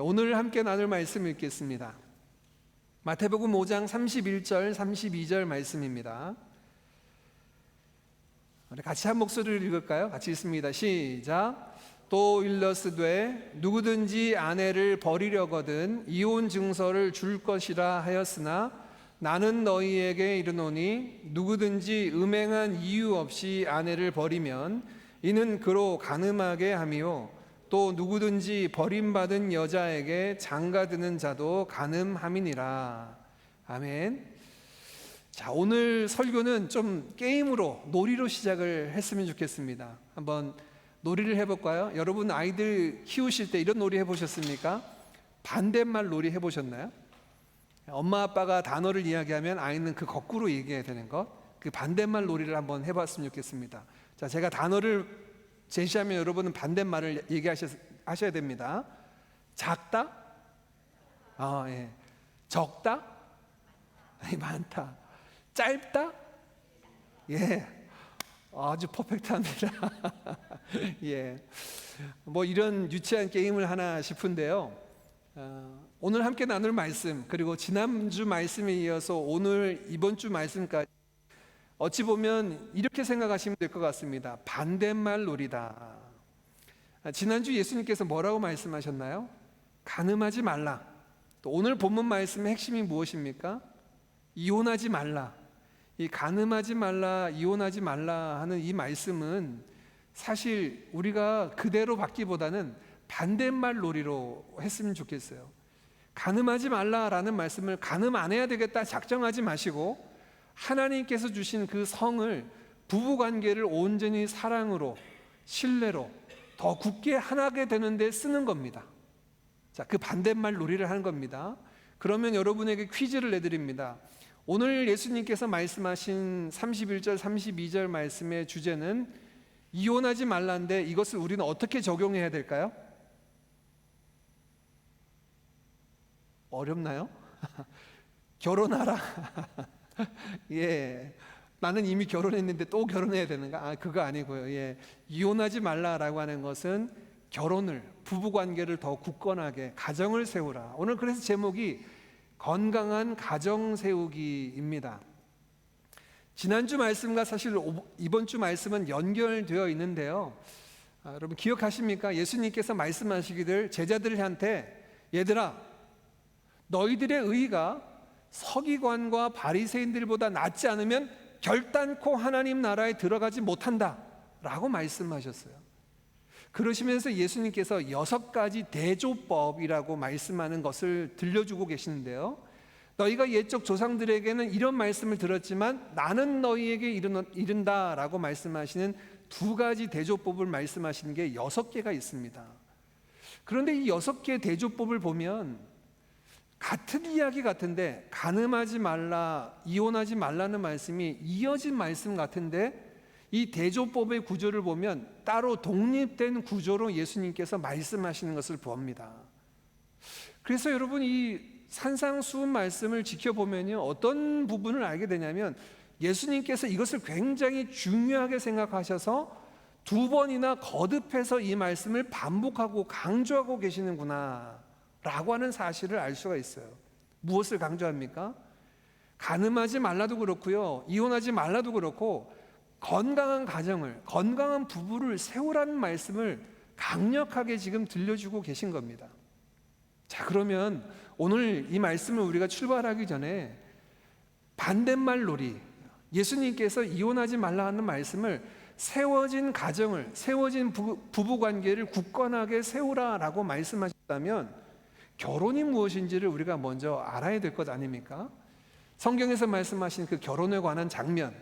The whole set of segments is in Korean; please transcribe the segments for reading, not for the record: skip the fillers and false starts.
오늘 함께 나눌 말씀 읽겠습니다. 마태복음 5장 31절 32절 말씀입니다. 같이 한 목소리를 읽을까요? 같이 읽습니다. 시작. 또 일러스되 누구든지 아내를 버리려거든 이혼 증서를 줄 것이라 하였으나 나는 너희에게 이르노니 누구든지 음행한 이유 없이 아내를 버리면 이는 그로 간음하게 함이요 또 누구든지 버림받은 여자에게 장가드는 자도 간음함이니라. 아멘. 자, 오늘 설교는 좀 게임으로, 놀이로 시작을 했으면 좋겠습니다. 한번 놀이를 해볼까요? 여러분 아이들 키우실 때 이런 놀이 해보셨습니까? 반대말 놀이 해보셨나요? 엄마 아빠가 단어를 이야기하면 아이는 그 거꾸로 얘기해야 되는 것, 그 반대말 놀이를 한번 해봤으면 좋겠습니다. 자, 제가 단어를 제시하면 여러분은 반대말을 얘기하셔야 됩니다. 작다? 예. 적다? 많다. 짧다? 예. 아주 퍼펙트합니다. 예. 뭐 이런 유치한 게임을 하나 싶은데요. 오늘 함께 나눌 말씀, 그리고 지난주 말씀에 이어서 오늘 이번 주 말씀까지 어찌 보면 이렇게 생각하시면 될 것 같습니다. 반대말 놀이다. 지난주 예수님께서 뭐라고 말씀하셨나요? 간음하지 말라. 또 오늘 본문 말씀의 핵심이 무엇입니까? 이혼하지 말라. 이 간음하지 말라, 이혼하지 말라 하는 이 말씀은 사실 우리가 그대로 받기보다는 반대말 놀이로 했으면 좋겠어요. 간음하지 말라라는 말씀을 간음 안 해야 되겠다 작정하지 마시고 하나님께서 주신 그 성을, 부부관계를 온전히 사랑으로, 신뢰로 더 굳게 하나게 되는데 쓰는 겁니다. 자, 그 반대말 놀이를 하는 겁니다. 그러면 여러분에게 퀴즈를 내드립니다. 오늘 예수님께서 말씀하신 31절 32절 말씀의 주제는 이혼하지 말라인데 이것을 우리는 어떻게 적용해야 될까요? 어렵나요? 결혼하라. 예, 나는 이미 결혼했는데 또 결혼해야 되는가? 그거 아니고요. 예, 이혼하지 말라라고 하는 것은 결혼을, 부부관계를 더 굳건하게, 가정을 세우라. 오늘 그래서 제목이 건강한 가정 세우기입니다. 지난주 말씀과 사실 이번 주 말씀은 연결되어 있는데요. 여러분 기억하십니까? 예수님께서 말씀하시기를 제자들한테 얘들아, 너희들의 의가 서기관과 바리새인들보다 낫지 않으면 결단코 하나님 나라에 들어가지 못한다 라고 말씀하셨어요. 그러시면서 예수님께서 6가지 대조법이라고 말씀하는 것을 들려주고 계시는데요. 너희가 옛적 조상들에게는 이런 말씀을 들었지만 나는 너희에게 이른다 라고 말씀하시는 2가지 대조법을 말씀하시는 게 6개가 있습니다. 그런데 이 6개의 대조법을 보면 같은 이야기 같은데 간음하지 말라, 이혼하지 말라는 말씀이 이어진 말씀 같은데 이 대조법의 구조를 보면 따로 독립된 구조로 예수님께서 말씀하시는 것을 봅니다. 그래서 여러분 이 산상수훈 말씀을 지켜보면요, 어떤 부분을 알게 되냐면 예수님께서 이것을 굉장히 중요하게 생각하셔서 2번이나 거듭해서 이 말씀을 반복하고 강조하고 계시는구나 라고 하는 사실을 알 수가 있어요. 무엇을 강조합니까? 간음하지 말라도 그렇고요, 이혼하지 말라도 그렇고 건강한 가정을, 건강한 부부를 세우라는 말씀을 강력하게 지금 들려주고 계신 겁니다. 자, 그러면 오늘 이 말씀을 우리가 출발하기 전에 반대말 놀이, 예수님께서 이혼하지 말라 하는 말씀을 세워진 가정을, 세워진 부부관계를 굳건하게 세우라라고 말씀하셨다면 결혼이 무엇인지를 우리가 먼저 알아야 될 것 아닙니까? 성경에서 말씀하신 그 결혼에 관한 장면,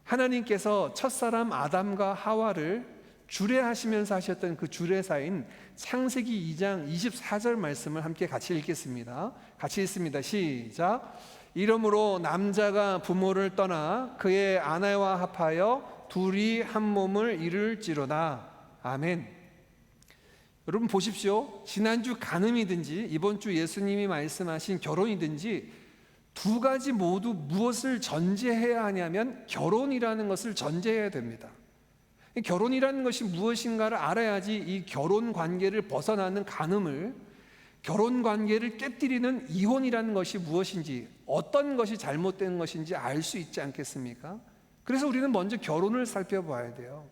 하나님께서 첫사람 아담과 하와를 주례하시면서 하셨던 그 주례사인 창세기 2장 24절 말씀을 함께 같이 읽겠습니다. 같이 읽습니다. 시작. 이러므로 남자가 부모를 떠나 그의 아내와 합하여 둘이 한 몸을 이룰지로다. 아멘. 여러분 보십시오. 지난주 간음이든지 이번 주 예수님이 말씀하신 결혼이든지 2가지 모두 무엇을 전제해야 하냐면 결혼이라는 것을 전제해야 됩니다. 결혼이라는 것이 무엇인가를 알아야지 이 결혼 관계를 벗어나는 간음을, 결혼 관계를 깨뜨리는 이혼이라는 것이 무엇인지, 어떤 것이 잘못된 것인지 알 수 있지 않겠습니까? 그래서 우리는 먼저 결혼을 살펴봐야 돼요.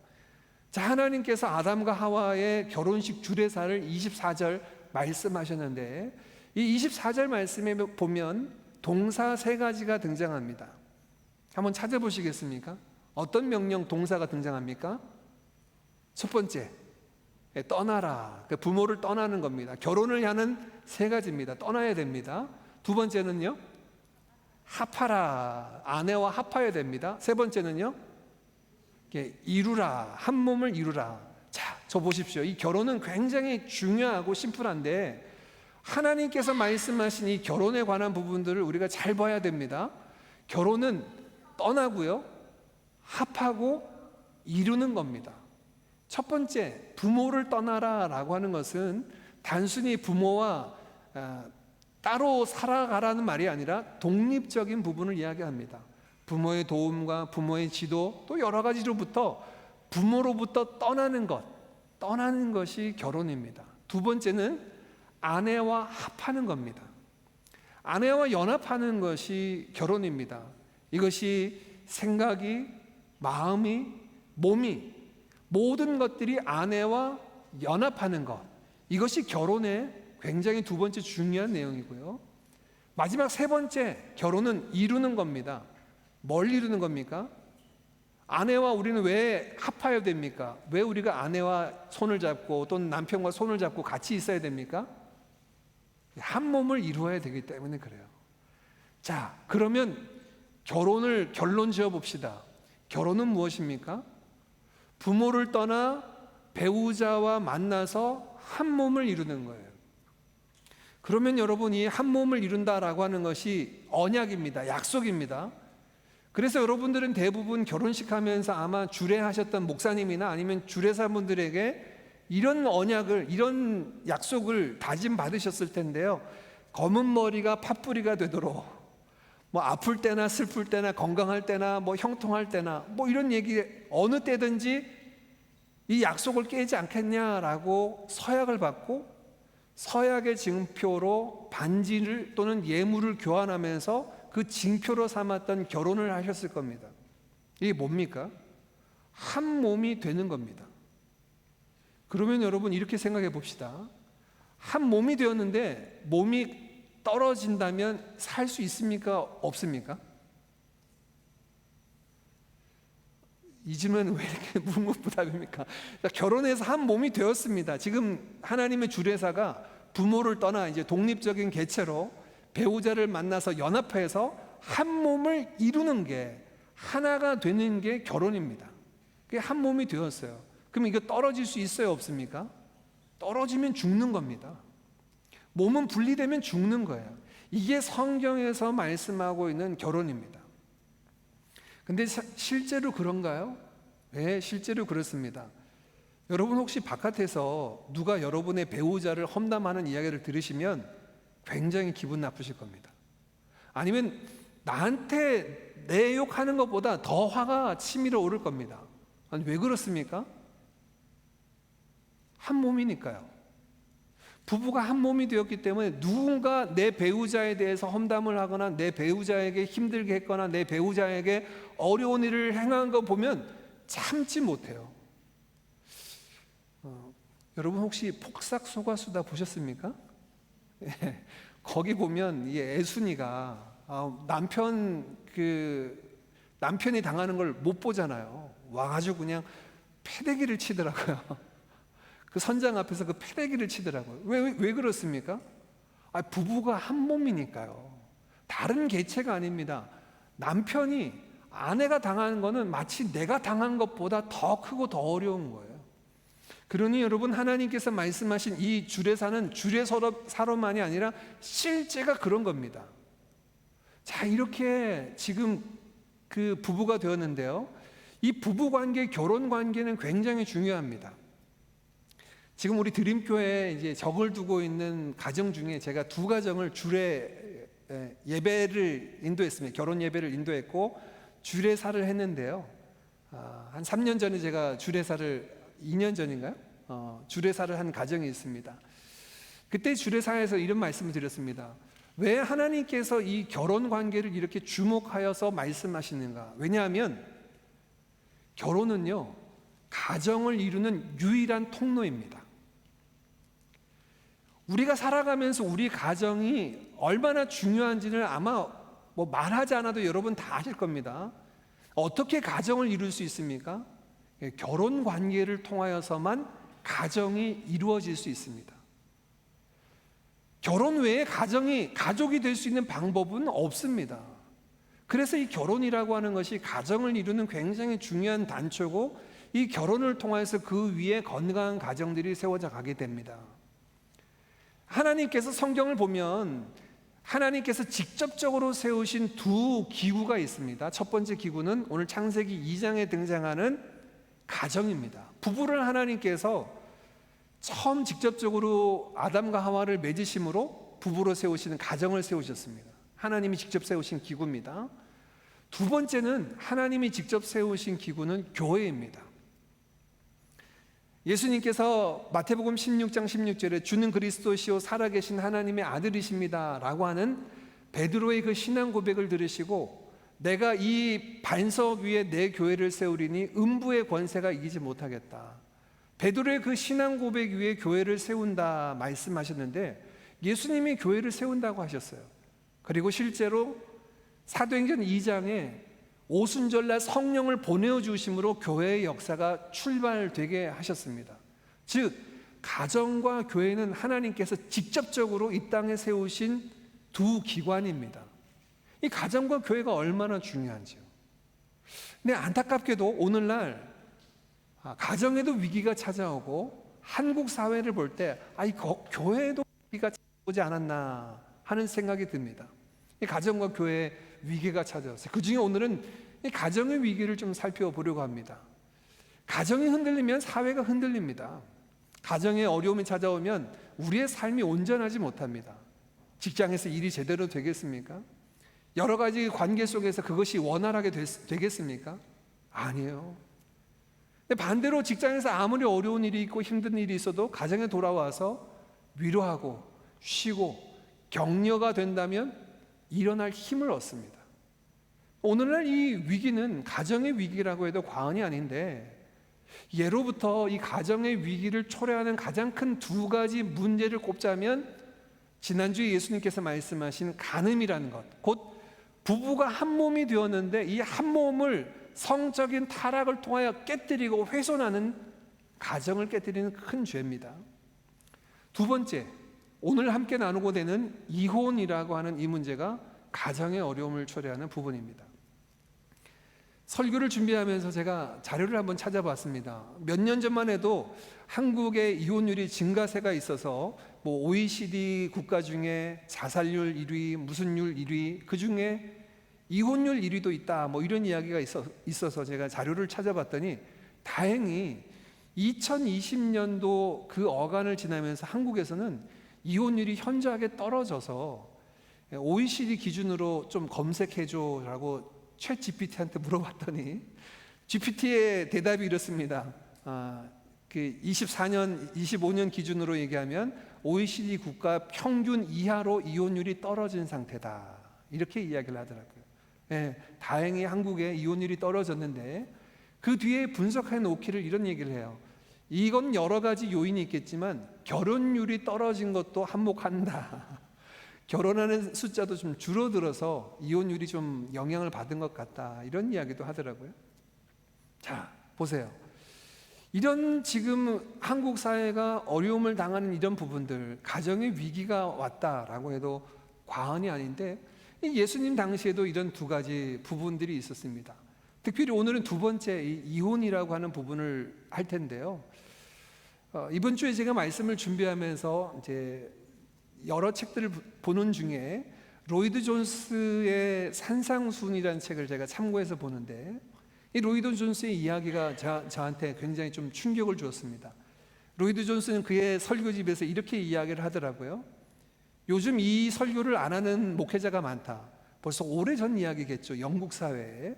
자, 하나님께서 아담과 하와의 결혼식 주례사를 24절 말씀하셨는데, 이 24절 말씀에 보면 동사 세 가지가 등장합니다. 한번 찾아보시겠습니까? 어떤 명령 동사가 등장합니까? 첫 번째, 떠나라. 부모를 떠나는 겁니다. 결혼을 하는 세 가지입니다. 떠나야 됩니다. 두 번째는요, 합하라. 아내와 합하여야 됩니다. 세 번째는요, 이루라. 한 몸을 이루라. 자, 저 보십시오. 이 결혼은 굉장히 중요하고 심플한데 하나님께서 말씀하신 이 결혼에 관한 부분들을 우리가 잘 봐야 됩니다. 결혼은 떠나고요, 합하고 이루는 겁니다. 첫 번째, 부모를 떠나라 라고 하는 것은 단순히 부모와 따로 살아가라는 말이 아니라 독립적인 부분을 이야기합니다. 부모의 도움과 부모의 지도, 또 여러 가지로부터 부모로부터 떠나는 것이 결혼입니다. 두 번째는 아내와 합하는 겁니다. 아내와 연합하는 것이 결혼입니다. 이것이 생각이, 마음이, 몸이, 모든 것들이 아내와 연합하는 것, 이것이 결혼의 굉장히 두 번째 중요한 내용이고요. 마지막 세 번째, 결혼은 이루는 겁니다. 뭘 이루는 겁니까? 아내와 우리는 왜 합하여야 됩니까? 왜 우리가 아내와 손을 잡고 또는 남편과 손을 잡고 같이 있어야 됩니까? 한 몸을 이루어야 되기 때문에 그래요. 자, 그러면 결혼을 결론 지어 봅시다. 결혼은 무엇입니까? 부모를 떠나 배우자와 만나서 한 몸을 이루는 거예요. 그러면 여러분, 이 한 몸을 이룬다라고 하는 것이 언약입니다. 약속입니다. 그래서 여러분들은 대부분 결혼식 하면서 아마 주례하셨던 목사님이나 아니면 주례사분들에게 이런 언약을, 이런 약속을 다짐 받으셨을 텐데요. 검은 머리가 팥뿌리가 되도록, 아플 때나 슬플 때나 건강할 때나 형통할 때나 이런 얘기, 어느 때든지 이 약속을 깨지 않겠냐라고 서약을 받고 서약의 증표로 반지를 또는 예물을 교환하면서 그 징표로 삼았던 결혼을 하셨을 겁니다. 이게 뭡니까? 한 몸이 되는 겁니다. 그러면 여러분, 이렇게 생각해 봅시다. 한 몸이 되었는데 몸이 떨어진다면 살 수 있습니까? 없습니까? 이 질문은 왜 이렇게 묵묵부답입니까? 결혼해서 한 몸이 되었습니다. 지금 하나님의 주례사가 부모를 떠나 이제 독립적인 개체로 배우자를 만나서 연합해서 한 몸을 이루는 게, 하나가 되는 게 결혼입니다. 그게 한 몸이 되었어요. 그럼 이거 떨어질 수 있어요, 없습니까? 떨어지면 죽는 겁니다. 몸은 분리되면 죽는 거예요. 이게 성경에서 말씀하고 있는 결혼입니다. 근데 실제로 그런가요? 네, 실제로 그렇습니다. 여러분, 혹시 바깥에서 누가 여러분의 배우자를 험담하는 이야기를 들으시면 굉장히 기분 나쁘실 겁니다. 아니면 나한테 내 욕하는 것보다 더 화가 치밀어 오를 겁니다. 아니, 왜 그렇습니까? 한 몸이니까요. 부부가 한 몸이 되었기 때문에 누군가 내 배우자에 대해서 험담을 하거나 내 배우자에게 힘들게 했거나 내 배우자에게 어려운 일을 행한 거 보면 참지 못해요. 여러분, 혹시 폭삭 속았수다 보셨습니까? 예, 거기 보면 이 애순이가 남편이 당하는 걸 못 보잖아요. 와가지고 그냥 패대기를 치더라고요. 그 선장 앞에서 그 패대기를 치더라고요. 왜 그렇습니까? 부부가 한 몸이니까요. 다른 개체가 아닙니다. 남편이 아내가 당하는 거는 마치 내가 당한 것보다 더 크고 더 어려운 거예요. 그러니 여러분, 하나님께서 말씀하신 이 주례사는 주례사로만이 아니라 실제가 그런 겁니다. 자, 이렇게 지금 그 부부가 되었는데요. 이 부부관계, 결혼관계는 굉장히 중요합니다. 지금 우리 드림교회에 이제 적을 두고 있는 가정 중에 제가 두 가정을 주례 예배를 인도했습니다. 결혼 예배를 인도했고 주례사를 했는데요. 한 3년 전에 제가 주례사를, 2년 전인가요? 주례사를 한 가정이 있습니다. 그때 주례사에서 이런 말씀을 드렸습니다. 왜 하나님께서 이 결혼 관계를 이렇게 주목하여서 말씀하시는가? 왜냐하면 결혼은요, 가정을 이루는 유일한 통로입니다. 우리가 살아가면서 우리 가정이 얼마나 중요한지를 아마 말하지 않아도 여러분 다 아실 겁니다. 어떻게 가정을 이룰 수 있습니까? 결혼 관계를 통하여서만 가정이 이루어질 수 있습니다. 결혼 외에 가족이 될 수 있는 방법은 없습니다. 그래서 이 결혼이라고 하는 것이 가정을 이루는 굉장히 중요한 단초고, 이 결혼을 통해서 그 위에 건강한 가정들이 세워져 가게 됩니다. 하나님께서 성경을 보면 하나님께서 직접적으로 세우신 두 기구가 있습니다. 첫 번째 기구는 오늘 창세기 2장에 등장하는 가정입니다. 부부를 하나님께서 처음 직접적으로 아담과 하와를 맺으심으로 부부로 세우시는 가정을 세우셨습니다. 하나님이 직접 세우신 기구입니다. 두 번째는 하나님이 직접 세우신 기구는 교회입니다. 예수님께서 마태복음 16장 16절에 주는 그리스도시요 살아계신 하나님의 아들이십니다 라고 하는 베드로의 그 신앙 고백을 들으시고, 내가 이 반석 위에 내 교회를 세우리니 음부의 권세가 이기지 못하겠다, 베드로의 그 신앙 고백 위에 교회를 세운다 말씀하셨는데, 예수님이 교회를 세운다고 하셨어요. 그리고 실제로 사도행전 2장에 오순절날 성령을 보내주심으로 교회의 역사가 출발되게 하셨습니다. 즉 가정과 교회는 하나님께서 직접적으로 이 땅에 세우신 두 기관입니다. 이 가정과 교회가 얼마나 중요한지요. 근데 안타깝게도 오늘날 가정에도 위기가 찾아오고 한국 사회를 볼 때 교회에도 위기가 찾아오지 않았나 하는 생각이 듭니다. 이 가정과 교회에 위기가 찾아왔어요. 그 중에 오늘은 이 가정의 위기를 좀 살펴보려고 합니다. 가정이 흔들리면 사회가 흔들립니다. 가정에 어려움이 찾아오면 우리의 삶이 온전하지 못합니다. 직장에서 일이 제대로 되겠습니까? 여러 가지 관계 속에서 그것이 원활하게 되겠습니까? 아니에요. 반대로 직장에서 아무리 어려운 일이 있고 힘든 일이 있어도 가정에 돌아와서 위로하고 쉬고 격려가 된다면 일어날 힘을 얻습니다. 오늘날 이 위기는 가정의 위기라고 해도 과언이 아닌데, 예로부터 이 가정의 위기를 초래하는 가장 큰 두 가지 문제를 꼽자면 지난주에 예수님께서 말씀하신 간음이라는 것, 곧 부부가 한 몸이 되었는데 이 한 몸을 성적인 타락을 통하여 깨뜨리고 훼손하는, 가정을 깨뜨리는 큰 죄입니다. 두 번째, 오늘 함께 나누고 되는 이혼이라고 하는 이 문제가 가정의 어려움을 초래하는 부분입니다. 설교를 준비하면서 제가 자료를 한번 찾아봤습니다. 몇 년 전만 해도 한국의 이혼율이 증가세가 있어서 OECD 국가 중에 자살률 1위, 무슨 율 1위, 그 중에 이혼율 1위도 있다, 이런 이야기가 있어서 제가 자료를 찾아봤더니 다행히 2020년도 그 어간을 지나면서 한국에서는 이혼율이 현저하게 떨어져서 OECD 기준으로 좀 검색해줘라고 챗 GPT한테 물어봤더니 GPT의 대답이 이렇습니다. 그 24년, 25년 기준으로 얘기하면 OECD 국가 평균 이하로 이혼율이 떨어진 상태다, 이렇게 이야기를 하더라고요. 다행히 한국의 이혼율이 떨어졌는데 그 뒤에 분석해 놓기를 이런 얘기를 해요. 이건 여러 가지 요인이 있겠지만 결혼율이 떨어진 것도 한몫한다. 결혼하는 숫자도 좀 줄어들어서 이혼율이 좀 영향을 받은 것 같다, 이런 이야기도 하더라고요. 자, 보세요. 이런 지금 한국 사회가 어려움을 당하는 이런 부분들, 가정의 위기가 왔다라고 해도 과언이 아닌데, 예수님 당시에도 이런 두 가지 부분들이 있었습니다. 특별히 오늘은 두 번째 이혼이라고 하는 부분을 할 텐데요. 이번 주에 제가 말씀을 준비하면서 이제 여러 책들을 보는 중에 로이드 존스의 산상순이라는 책을 제가 참고해서 보는데, 이 로이드 존스의 이야기가 저한테 굉장히 좀 충격을 주었습니다. 로이드 존스는 그의 설교집에서 이렇게 이야기를 하더라고요. 요즘 이 설교를 안 하는 목회자가 많다. 벌써 오래전 이야기겠죠. 영국 사회에.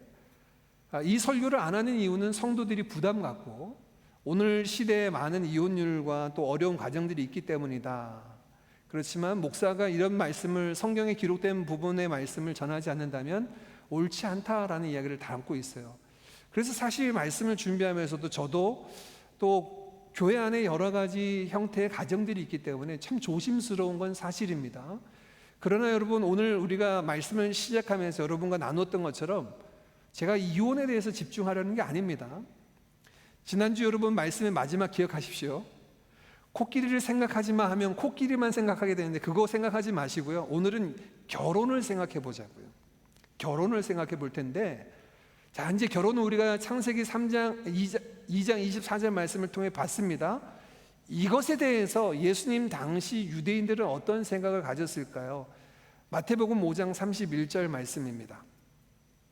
이 설교를 안 하는 이유는 성도들이 부담 갖고 오늘 시대에 많은 이혼율과 또 어려운 가정들이 있기 때문이다. 그렇지만 목사가 이런 말씀을, 성경에 기록된 부분의 말씀을 전하지 않는다면 옳지 않다라는 이야기를 담고 있어요. 그래서 사실 말씀을 준비하면서도 저도 또 교회 안에 여러 가지 형태의 가정들이 있기 때문에 참 조심스러운 건 사실입니다. 그러나 여러분, 오늘 우리가 말씀을 시작하면서 여러분과 나눴던 것처럼 제가 이혼에 대해서 집중하려는 게 아닙니다. 지난주 여러분 말씀의 마지막 기억하십시오. 코끼리를 생각하지 마 하면 코끼리만 생각하게 되는데 그거 생각하지 마시고요. 오늘은 결혼을 생각해 보자고요. 결혼을 생각해 볼 텐데, 자, 이제 결혼은 우리가 창세기 3장 2장 24절 말씀을 통해 봤습니다. 이것에 대해서 예수님 당시 유대인들은 어떤 생각을 가졌을까요? 마태복음 5장 31절 말씀입니다.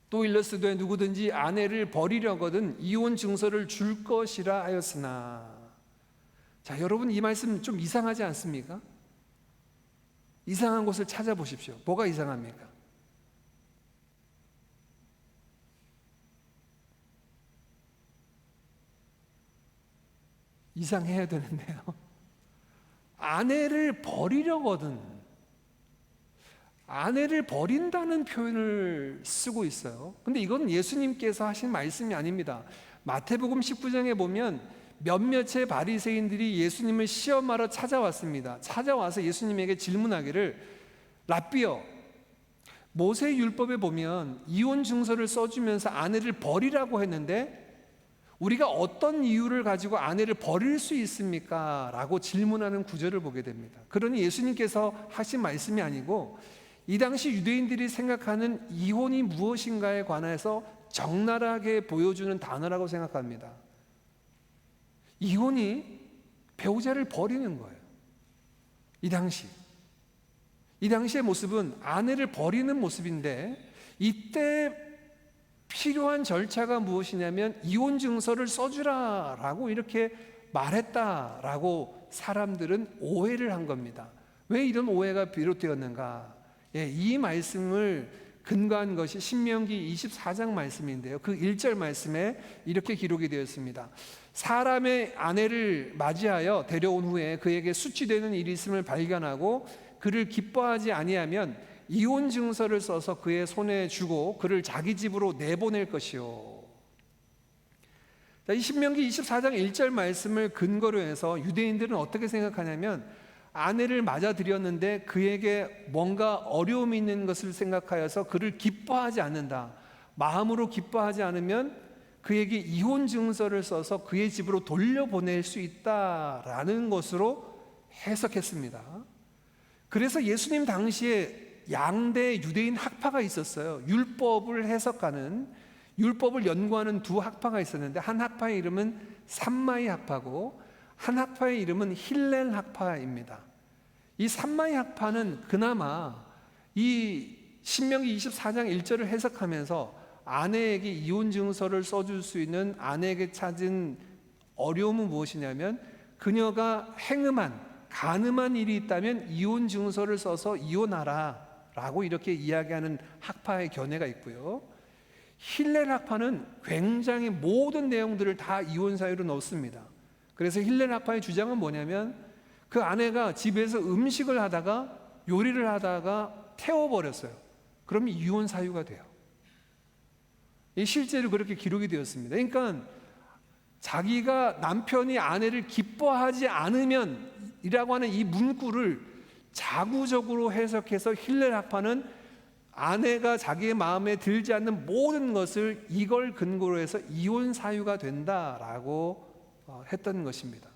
또 일러스되 누구든지 아내를 버리려거든 이혼 증서를 줄 것이라 하였으나. 자, 여러분, 이 말씀 좀 이상하지 않습니까? 이상한 곳을 찾아보십시오. 뭐가 이상합니까? 이상해야 되는데요. 아내를 버리려거든, 아내를 버린다는 표현을 쓰고 있어요. 근데 이건 예수님께서 하신 말씀이 아닙니다. 마태복음 19장에 보면 몇몇의 바리새인들이 예수님을 시험하러 찾아왔습니다. 찾아와서 예수님에게 질문하기를, 랍비여, 모세 율법에 보면 이혼 증서를 써주면서 아내를 버리라고 했는데 우리가 어떤 이유를 가지고 아내를 버릴 수 있습니까? 라고 질문하는 구절을 보게 됩니다. 그러니 예수님께서 하신 말씀이 아니고 이 당시 유대인들이 생각하는 이혼이 무엇인가에 관해서 적나라하게 보여주는 단어라고 생각합니다. 이혼이 배우자를 버리는 거예요. 이 당시의 모습은 아내를 버리는 모습인데, 이때 필요한 절차가 무엇이냐면 이혼 증서를 써주라라고 이렇게 말했다라고 사람들은 오해를 한 겁니다. 왜 이런 오해가 비롯되었는가? 이 말씀을 근거한 것이 신명기 24장 말씀인데요, 그 1절 말씀에 이렇게 기록이 되었습니다. 사람의 아내를 맞이하여 데려온 후에 그에게 수치되는 일이 있음을 발견하고 그를 기뻐하지 아니하면 이혼 증서를 써서 그의 손에 주고 그를 자기 집으로 내보낼 것이요. 이 신명기 24장 1절 말씀을 근거로 해서 유대인들은 어떻게 생각하냐면, 아내를 맞아들였는데 그에게 뭔가 어려움이 있는 것을 생각하여서 그를 기뻐하지 않는다, 마음으로 기뻐하지 않으면 그에게 이혼 증서를 써서 그의 집으로 돌려보낼 수 있다라는 것으로 해석했습니다. 그래서 예수님 당시에 양대 유대인 학파가 있었어요. 율법을 해석하는, 율법을 연구하는 두 학파가 있었는데, 한 학파의 이름은 삼마이 학파고 한 학파의 이름은 힐렐 학파입니다. 이 삼마이 학파는 그나마 이 신명기 24장 1절을 해석하면서 아내에게 이혼 증서를 써줄 수 있는 아내에게 찾은 어려움은 무엇이냐면, 그녀가 가늠한 일이 있다면 이혼 증서를 써서 이혼하라 라고 이렇게 이야기하는 학파의 견해가 있고요, 힐렐 학파는 굉장히 모든 내용들을 다 이혼 사유로 넣습니다. 그래서 힐렐 학파의 주장은 뭐냐면, 그 아내가 집에서 음식을 하다가, 요리를 하다가 태워버렸어요. 그러면 이혼 사유가 돼요. 실제로 그렇게 기록이 되었습니다. 그러니까 자기가 남편이 아내를 기뻐하지 않으면 이라고 하는 이 문구를 자구적으로 해석해서 힐렐 학파는 아내가 자기의 마음에 들지 않는 모든 것을 이걸 근거로 해서 이혼 사유가 된다라고 했던 것입니다.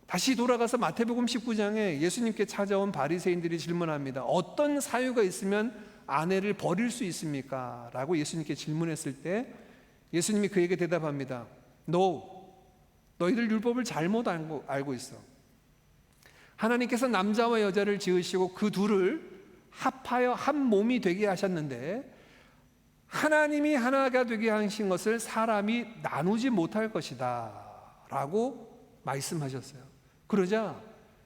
다시 돌아가서 마태복음 19장에 예수님께 찾아온 바리새인들이 질문합니다. 어떤 사유가 있으면 아내를 버릴 수 있습니까? 라고 예수님께 질문했을 때 예수님이 그에게 대답합니다. 너희들 율법을 잘못 알고 있어. 하나님께서 남자와 여자를 지으시고 그 둘을 합하여 한 몸이 되게 하셨는데, 하나님이 하나가 되게 하신 것을 사람이 나누지 못할 것이다 라고 말씀하셨어요. 그러자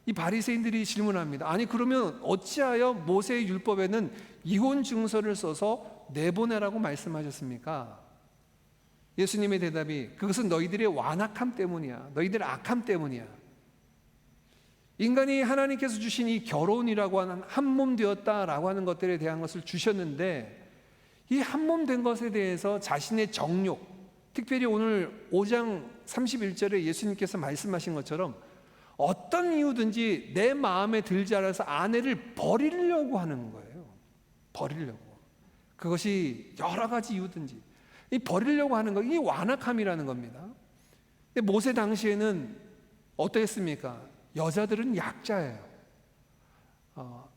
이 바리새인들이 질문합니다. 아니, 그러면 어찌하여 모세의 율법에는 이혼 증서를 써서 내보내라고 말씀하셨습니까? 예수님의 대답이, 그것은 너희들의 완악함 때문이야. 너희들의 악함 때문이야. 인간이 하나님께서 주신 이 결혼이라고 하는 한 몸 되었다라고 하는 것들에 대한 것을 주셨는데, 이 한 몸 된 것에 대해서 자신의 정욕, 특별히 오늘 5장 31절에 예수님께서 말씀하신 것처럼 어떤 이유든지 내 마음에 들지 않아서 아내를 버리려고 하는 거예요. 버리려고. 그것이 여러 가지 이유든지 이 버리려고 하는 거, 이게 완악함이라는 겁니다. 근데 모세 당시에는 어땠습니까? 여자들은 약자예요.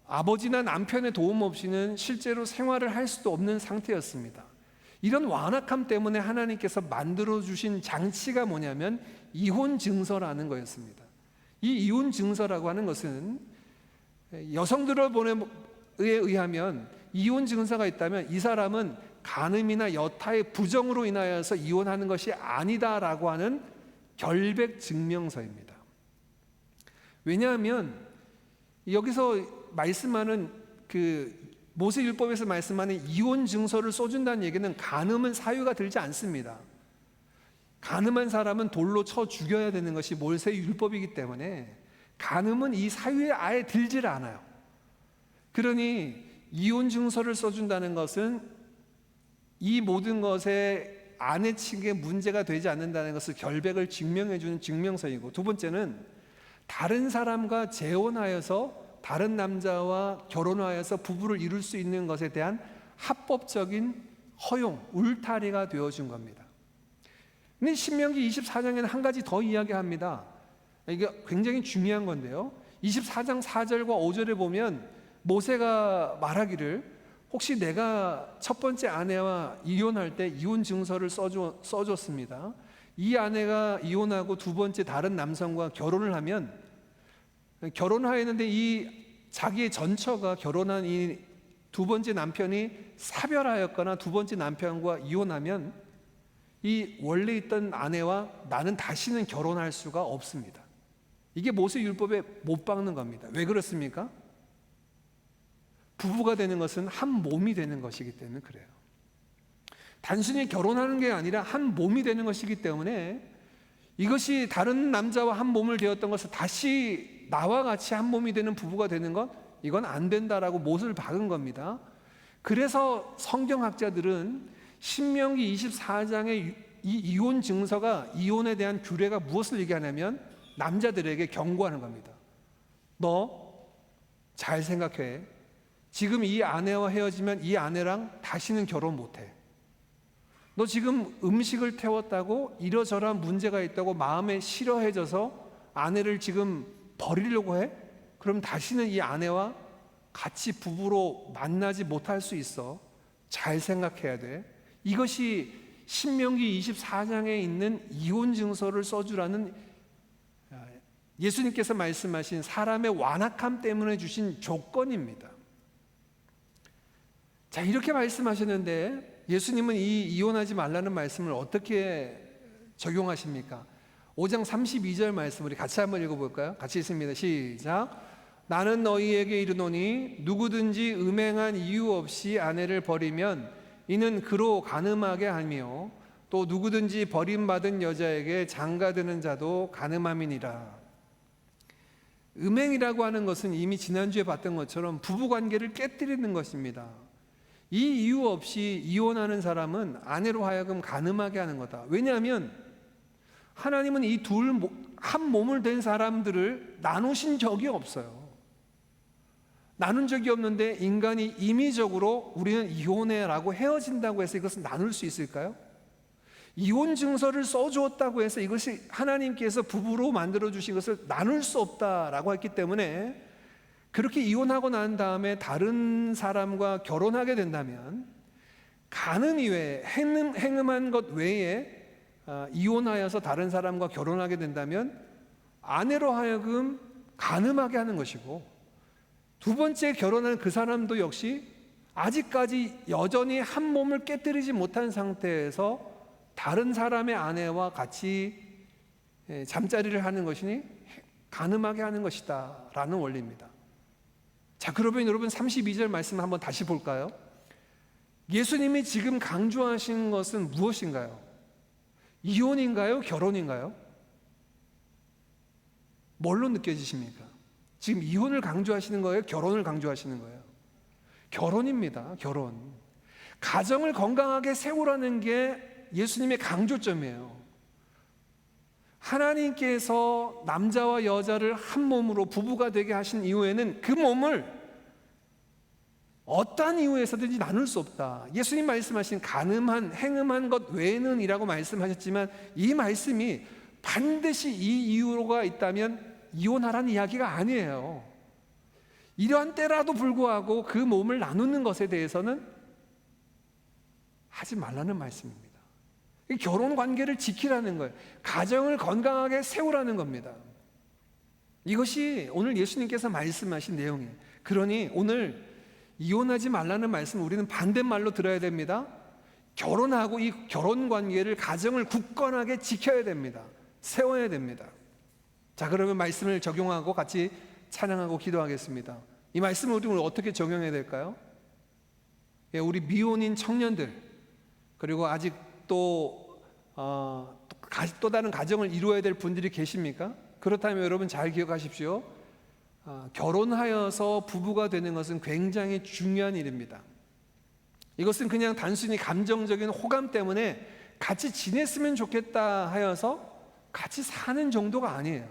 아버지나 남편의 도움 없이는 실제로 생활을 할 수도 없는 상태였습니다. 이런 완악함 때문에 하나님께서 만들어 주신 장치가 뭐냐면 이혼 증서라는 거였습니다. 이 이혼 증서라고 하는 것은 여성들을 보내에 의하면 이혼 증서가 있다면 이 사람은 간음이나 여타의 부정으로 인하여서 이혼하는 것이 아니다라고 하는 결백 증명서입니다. 왜냐하면 여기서 말씀하는 모세율법에서 말씀하는 이혼 증서를 써준다는 얘기는 간음은 사유가 들지 않습니다. 간음한 사람은 돌로 쳐 죽여야 되는 것이 모세율법이기 때문에 간음은 이 사유에 아예 들질 않아요. 그러니 이혼 증서를 써준다는 것은 이 모든 것에 아내 측에 문제가 되지 않는다는 것을 결백을 증명해 주는 증명서이고, 두 번째는 다른 사람과 재혼하여서 다른 남자와 결혼하여서 부부를 이룰 수 있는 것에 대한 합법적인 허용, 울타리가 되어준 겁니다. 근데 신명기 24장에는 한 가지 더 이야기합니다. 이게 굉장히 중요한 건데요, 24장 4절과 5절에 보면 모세가 말하기를 혹시 내가 첫 번째 아내와 이혼할 때 이혼 증서를 써줬습니다. 이 아내가 이혼하고 두 번째 다른 남성과 결혼을 하면, 결혼하였는데 이 자기의 전처가 결혼한 이 두 번째 남편이 사별하였거나 두 번째 남편과 이혼하면 이 원래 있던 아내와 나는 다시는 결혼할 수가 없습니다. 이게 모세율법에 못 박는 겁니다. 왜 그렇습니까? 부부가 되는 것은 한 몸이 되는 것이기 때문에 그래요. 단순히 결혼하는 게 아니라 한 몸이 되는 것이기 때문에 이것이 다른 남자와 한 몸을 되었던 것을 다시 나와 같이 한 몸이 되는 부부가 되는 것, 이건 안 된다라고 못을 박은 겁니다. 그래서 성경학자들은 신명기 24장의 이 이혼 증서가 이혼에 대한 규례가 무엇을 얘기하냐면 남자들에게 경고하는 겁니다. 너 잘 생각해. 지금 이 아내와 헤어지면 이 아내랑 다시는 결혼 못해. 너 지금 음식을 태웠다고 이러저러한 문제가 있다고 마음에 싫어해져서 아내를 지금 버리려고 해? 그럼 다시는 이 아내와 같이 부부로 만나지 못할 수 있어. 잘 생각해야 돼. 이것이 신명기 24장에 있는 이혼 증서를 써주라는 예수님께서 말씀하신 사람의 완악함 때문에 주신 조건입니다. 자, 이렇게 말씀하셨는데 예수님은 이 이혼하지 말라는 말씀을 어떻게 적용하십니까? 5장 32절 말씀 우리 같이 한번 읽어볼까요? 같이 읽습니다. 시작. 나는 너희에게 이르노니 누구든지 음행한 이유 없이 아내를 버리면 이는 그로 간음하게 하며 또 누구든지 버림받은 여자에게 장가드는 자도 간음함이니라. 음행이라고 하는 것은 이미 지난주에 봤던 것처럼 부부관계를 깨뜨리는 것입니다. 이 이유 없이 이혼하는 사람은 아내로 하여금 간음하게 하는 거다. 왜냐하면 하나님은 이 한 몸을 된 사람들을 나누신 적이 없어요. 나눈 적이 없는데 인간이 임의적으로 우리는 이혼해라고 헤어진다고 해서 이것을 나눌 수 있을까요? 이혼 증서를 써주었다고 해서 이것이 하나님께서 부부로 만들어주신 것을 나눌 수 없다라고 했기 때문에 그렇게 이혼하고 난 다음에 다른 사람과 결혼하게 된다면 간음 이외에 행음한 것 외에 이혼하여서 다른 사람과 결혼하게 된다면 아내로 하여금 간음하게 하는 것이고, 두 번째 결혼한 그 사람도 역시 아직까지 여전히 한 몸을 깨뜨리지 못한 상태에서 다른 사람의 아내와 같이 잠자리를 하는 것이니 간음하게 하는 것이다 라는 원리입니다. 자, 그러면 여러분 32절 말씀 한번 다시 볼까요? 예수님이 지금 강조하신 것은 무엇인가요? 이혼인가요? 결혼인가요? 뭘로 느껴지십니까? 지금 이혼을 강조하시는 거예요? 결혼을 강조하시는 거예요? 결혼입니다. 결혼. 가정을 건강하게 세우라는 게 예수님의 강조점이에요. 하나님께서 남자와 여자를 한 몸으로 부부가 되게 하신 이후에는 그 몸을 어떠한 이유에서든지 나눌 수 없다. 예수님 말씀하신 간음한, 행음한 것 외에는 이라고 말씀하셨지만, 이 말씀이 반드시 이 이유가 있다면 이혼하라는 이야기가 아니에요. 이러한 때라도 불구하고 그 몸을 나누는 것에 대해서는 하지 말라는 말씀입니다. 결혼 관계를 지키라는 거예요. 가정을 건강하게 세우라는 겁니다. 이것이 오늘 예수님께서 말씀하신 내용이에요. 그러니 오늘 이혼하지 말라는 말씀, 우리는 반대말로 들어야 됩니다. 결혼하고 이 결혼 관계를, 가정을 굳건하게 지켜야 됩니다. 세워야 됩니다. 자, 그러면 말씀을 적용하고 같이 찬양하고 기도하겠습니다. 이 말씀을 우리 오늘 어떻게 적용해야 될까요? 예, 우리 미혼인 청년들, 그리고 아직 또 다른 가정을 이루어야 될 분들이 계십니까? 그렇다면 여러분 잘 기억하십시오. 결혼하여서 부부가 되는 것은 굉장히 중요한 일입니다. 이것은 그냥 단순히 감정적인 호감 때문에 같이 지냈으면 좋겠다 하여서 같이 사는 정도가 아니에요.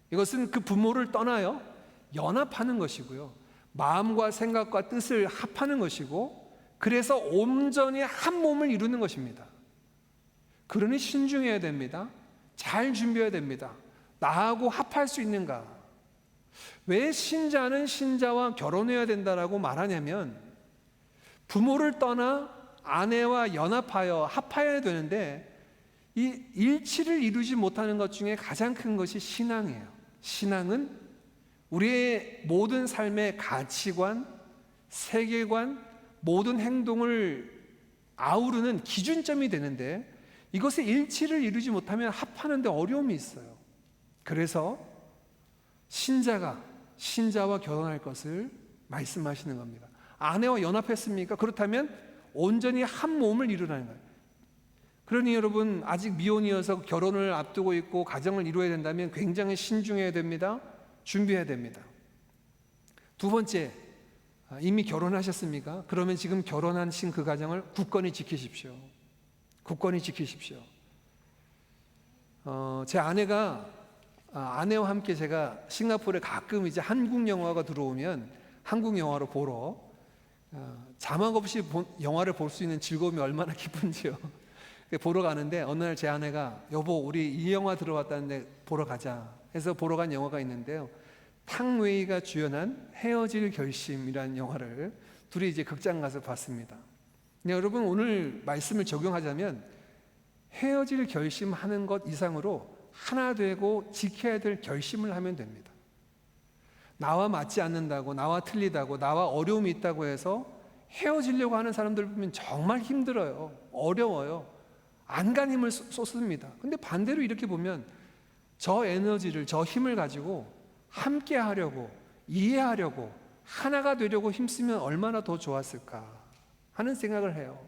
이것은 그 부모를 떠나요 연합하는 것이고요, 마음과 생각과 뜻을 합하는 것이고, 그래서 온전히 한 몸을 이루는 것입니다. 그러니 신중해야 됩니다. 잘 준비해야 됩니다. 나하고 합할 수 있는가? 왜 신자는 신자와 결혼해야 된다라고 말하냐면, 부모를 떠나 아내와 연합하여 합하여야 되는데 이 일치를 이루지 못하는 것 중에 가장 큰 것이 신앙이에요. 신앙은 우리의 모든 삶의 가치관, 세계관, 모든 행동을 아우르는 기준점이 되는데, 이것의 일치를 이루지 못하면 합하는데 어려움이 있어요. 그래서 신자가 신자와 결혼할 것을 말씀하시는 겁니다. 아내와 연합했습니까? 그렇다면 온전히 한 몸을 이루라는 거예요. 그러니 여러분, 아직 미혼이어서 결혼을 앞두고 있고 가정을 이루어야 된다면 굉장히 신중해야 됩니다. 준비해야 됩니다. 두 번째, 이미 결혼하셨습니까? 그러면 지금 결혼하신 그 가정을 굳건히 지키십시오. 굳건히 지키십시오. 제 아내와 함께 제가 싱가포르에 가끔 이제 한국 영화가 들어오면 한국 영화로 보러, 자막 없이 영화를 볼 수 있는 즐거움이 얼마나 기쁜지요. 보러 가는데 어느 날 제 아내가, 여보 우리 이 영화 들어왔다는데 보러 가자 해서 보러 간 영화가 있는데요, 탕웨이가 주연한 헤어질 결심이라는 영화를 둘이 이제 극장 가서 봤습니다. 근데 여러분, 오늘 말씀을 적용하자면 헤어질 결심하는 것 이상으로 하나 되고 지켜야 될 결심을 하면 됩니다. 나와 맞지 않는다고, 나와 틀리다고, 나와 어려움이 있다고 해서 헤어지려고 하는 사람들 보면 정말 힘들어요. 어려워요. 안간힘을 쏟습니다. 근데 반대로 이렇게 보면 저 에너지를, 저 힘을 가지고 함께 하려고, 이해하려고, 하나가 되려고 힘쓰면 얼마나 더 좋았을까 하는 생각을 해요.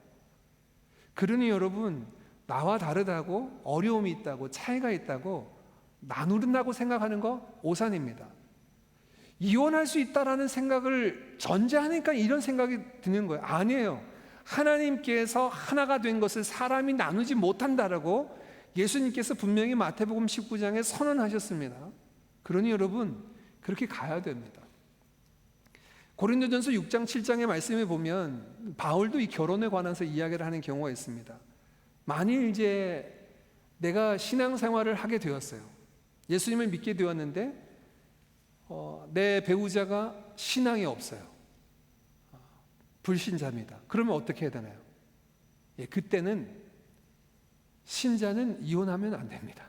그러니 여러분, 나와 다르다고, 어려움이 있다고, 차이가 있다고 나누는다고 생각하는 거 오산입니다. 이혼할 수 있다라는 생각을 전제하니까 이런 생각이 드는 거예요. 아니에요. 하나님께서 하나가 된 것을 사람이 나누지 못한다라고 예수님께서 분명히 마태복음 19장에 선언하셨습니다. 그러니 여러분, 그렇게 가야 됩니다. 고린도전서 6장 7장의 말씀에 보면 바울도 이 결혼에 관해서 이야기를 하는 경우가 있습니다. 만일 이제 내가 신앙생활을 하게 되었어요. 예수님을 믿게 되었는데 내 배우자가 신앙이 없어요. 불신자입니다. 그러면 어떻게 해야 되나요? 그때는 신자는 이혼하면 안 됩니다.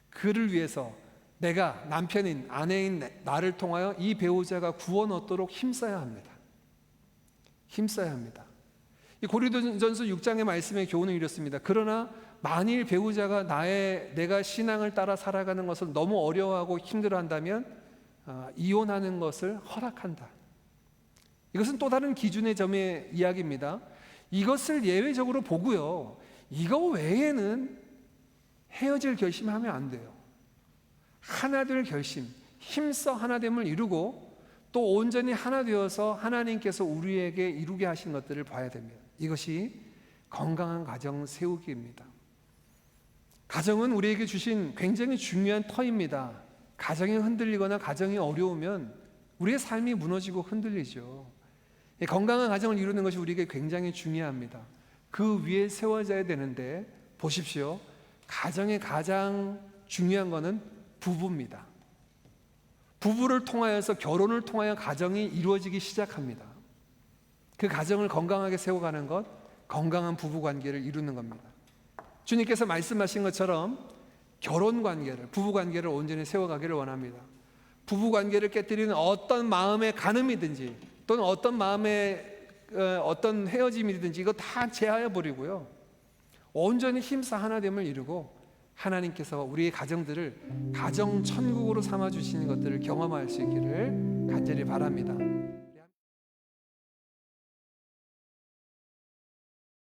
그를 위해서 내가 남편인, 아내인 나를 통하여 이 배우자가 구원 얻도록 힘써야 합니다. 힘써야 합니다. 이 고린도전서 6장의 말씀의 교훈은 이렇습니다. 그러나 만일 배우자가 내가 신앙을 따라 살아가는 것을 너무 어려워하고 힘들어한다면 이혼하는 것을 허락한다. 이것은 또 다른 기준의 점의 이야기입니다. 이것을 예외적으로 보고요, 이거 외에는 헤어질 결심하면 안 돼요. 하나 될 결심, 힘써 하나됨을 이루고 또 온전히 하나 되어서 하나님께서 우리에게 이루게 하신 것들을 봐야 됩니다. 이것이 건강한 가정 세우기입니다. 가정은 우리에게 주신 굉장히 중요한 터입니다. 가정이 흔들리거나 가정이 어려우면 우리의 삶이 무너지고 흔들리죠. 건강한 가정을 이루는 것이 우리에게 굉장히 중요합니다. 그 위에 세워져야 되는데 보십시오. 가정의 가장 중요한 것은 부부입니다. 부부를 통하여서 결혼을 통하여 가정이 이루어지기 시작합니다. 그 가정을 건강하게 세워가는 것, 건강한 부부 관계를 이루는 겁니다. 주님께서 말씀하신 것처럼 결혼 관계를, 부부 관계를 온전히 세워가기를 원합니다. 부부 관계를 깨뜨리는 어떤 마음의 간음이든지 또는 어떤 마음의 어떤 헤어짐이든지 이거 다 제하여 버리고요. 온전히 힘써 하나됨을 이루고 하나님께서 우리의 가정들을 가정 천국으로 삼아 주시는 것들을 경험할 수 있기를 간절히 바랍니다.